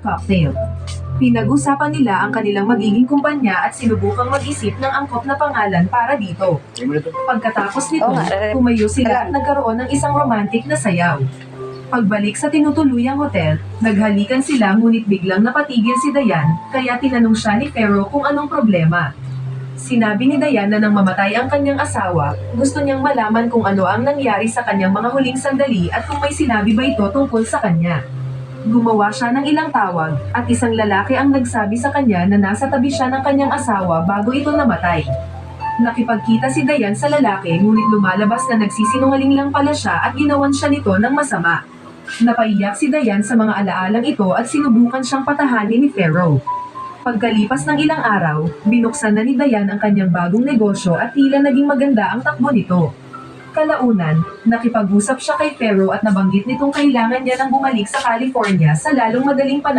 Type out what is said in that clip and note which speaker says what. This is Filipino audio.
Speaker 1: cocktail. Pinag-usapan nila ang kanilang magiging kumpanya at sinubukang mag-isip ng angkop na pangalan para dito. Pagkatapos nito, tumayo sila at nagkaroon ng isang romantic na sayaw. Pagbalik sa tinutuluyang hotel, naghalikan sila ngunit biglang napatigil si Dayan, kaya tinanong siya ni Pharaoh kung anong problema. Sinabi ni Dayan na nang mamatay ang kanyang asawa, gusto niyang malaman kung ano ang nangyari sa kanyang mga huling sandali at kung may sinabi ba ito tungkol sa kanya. Gumawa siya ng ilang tawag, at isang lalaki ang nagsabi sa kanya na nasa tabi siya ng kanyang asawa bago ito namatay. Nakipagkita si Dayan sa lalaki ngunit lumalabas na nagsisinungaling lang pala siya at ginawan siya nito ng masama. Napaiyak si Dayan sa mga alaalang ito at sinubukan siyang patahanin ni Pharaoh. Pagkalipas ng ilang araw, binuksan na ni Dayan ang kanyang bagong negosyo at tila naging maganda ang takbo nito. Kalaunan, nakipag-usap siya kay Pharaoh at nabanggit nitong kailangan niya nang bumalik sa California sa lalong madaling panahon.